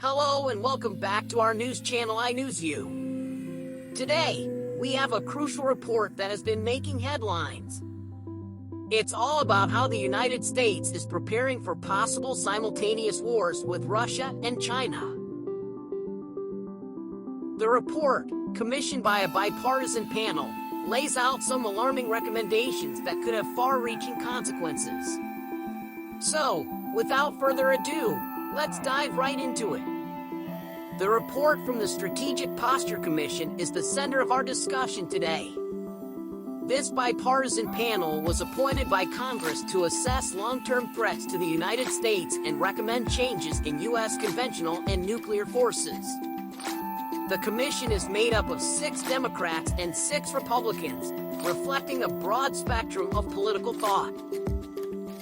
Hello and welcome back to our news channel iNewsU. Today, we have a crucial report that has been making headlines. It's all about how the United States is preparing for possible simultaneous wars with Russia and China. The report, commissioned by a bipartisan panel, lays out some alarming recommendations that could have far-reaching consequences. So, without further ado, let's dive right into it. The report from the Strategic Posture Commission is the center of our discussion today. This bipartisan panel was appointed by Congress to assess long-term threats to the United States and recommend changes in U.S. conventional and nuclear forces. The commission is made up of 6 Democrats and 6 Republicans, reflecting a broad spectrum of political thought.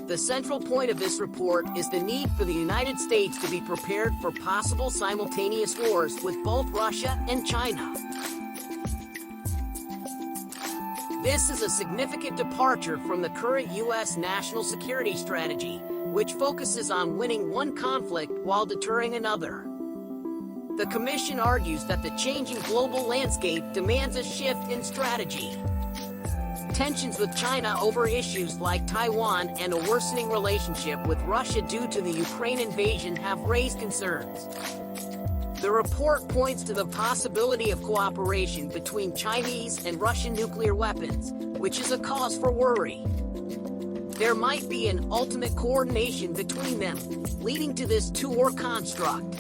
The central point of this report is the need for the United States to be prepared for possible simultaneous wars with both Russia and China. This is a significant departure from the current U.S. national security strategy, which focuses on winning one conflict while deterring another. The Commission argues that the changing global landscape demands a shift in strategy. Tensions with China over issues like Taiwan and a worsening relationship with Russia due to the Ukraine invasion have raised concerns. The report points to the possibility of cooperation between Chinese and Russian nuclear weapons, which is a cause for worry. There might be an ultimate coordination between them, leading to this two-war construct.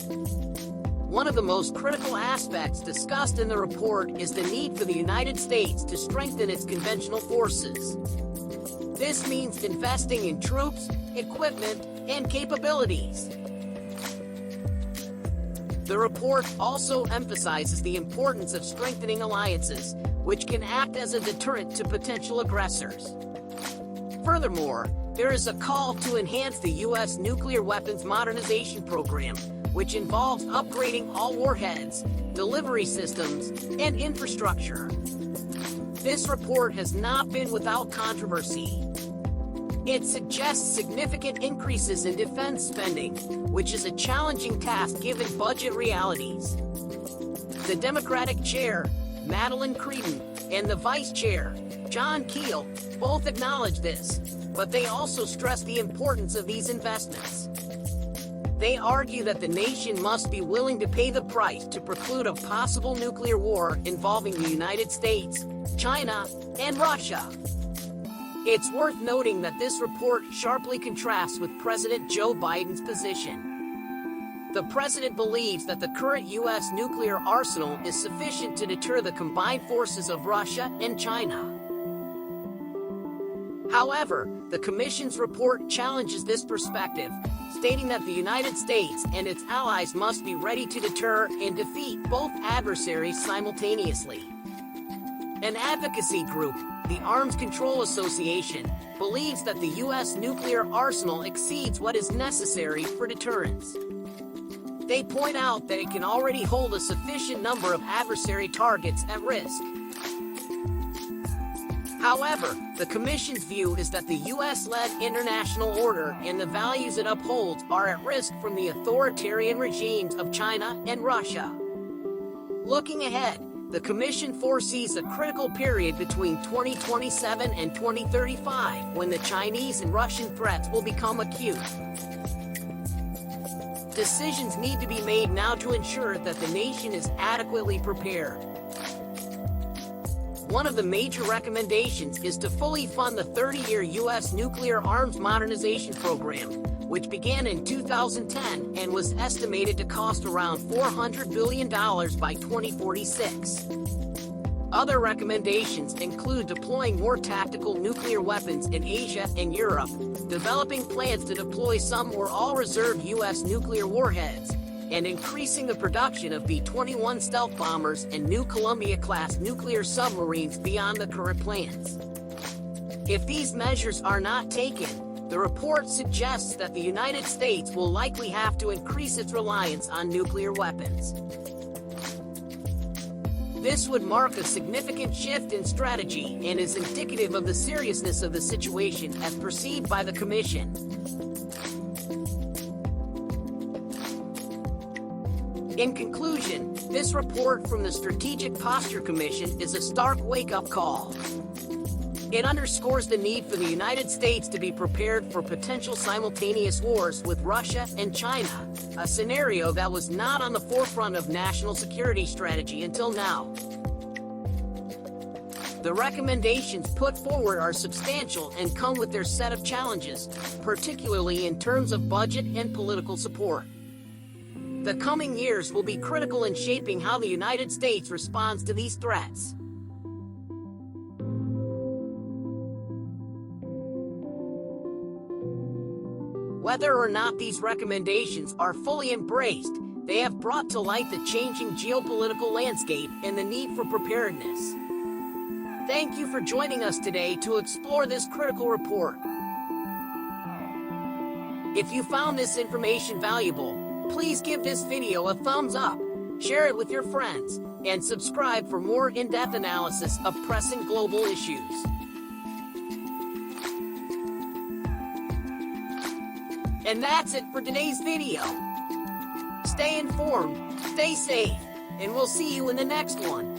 One of the most critical aspects discussed in the report is the need for the United States to strengthen its conventional forces. This means investing in troops, equipment, and capabilities. The report also emphasizes the importance of strengthening alliances, which can act as a deterrent to potential aggressors. Furthermore, there is a call to enhance the U.S. nuclear weapons modernization program, which involves upgrading all warheads, delivery systems, and infrastructure. This report has not been without controversy. It suggests significant increases in defense spending, which is a challenging task given budget realities. The Democratic chair, Madeleine Creedon, and the vice chair, John Keel, both acknowledge this, but they also stress the importance of these investments. They argue that the nation must be willing to pay the price to preclude a possible nuclear war involving the United States, China, and Russia. It's worth noting that this report sharply contrasts with President Joe Biden's position. The president believes that the current U.S. nuclear arsenal is sufficient to deter the combined forces of Russia and China. However, the Commission's report challenges this perspective, stating that the United States and its allies must be ready to deter and defeat both adversaries simultaneously. An advocacy group, the Arms Control Association, believes that the U.S. nuclear arsenal exceeds what is necessary for deterrence. They point out that it can already hold a sufficient number of adversary targets at risk. However, the Commission's view is that the U.S.-led international order and the values it upholds are at risk from the authoritarian regimes of China and Russia. Looking ahead, the Commission foresees a critical period between 2027 and 2035 when the Chinese and Russian threats will become acute. Decisions need to be made now to ensure that the nation is adequately prepared. One of the major recommendations is to fully fund the 30-year U.S. nuclear arms modernization program, which began in 2010 and was estimated to cost around $400 billion by 2046. Other recommendations include deploying more tactical nuclear weapons in Asia and Europe, developing plans to deploy some or all reserve U.S. nuclear warheads, and increasing the production of B-21 stealth bombers and new Columbia-class nuclear submarines beyond the current plans. If these measures are not taken, the report suggests that the United States will likely have to increase its reliance on nuclear weapons. This would mark a significant shift in strategy and is indicative of the seriousness of the situation as perceived by the Commission. In conclusion, this report from the Strategic Posture Commission is a stark wake-up call. It underscores the need for the United States to be prepared for potential simultaneous wars with Russia and China, a scenario that was not on the forefront of national security strategy until now. The recommendations put forward are substantial and come with their set of challenges, particularly in terms of budget and political support. The coming years will be critical in shaping how the United States responds to these threats. Whether or not these recommendations are fully embraced, they have brought to light the changing geopolitical landscape and the need for preparedness. Thank you for joining us today to explore this critical report. If you found this information valuable, please give this video a thumbs up, share it with your friends, and subscribe for more in-depth analysis of pressing global issues. And that's it for today's video. Stay informed, stay safe, and we'll see you in the next one.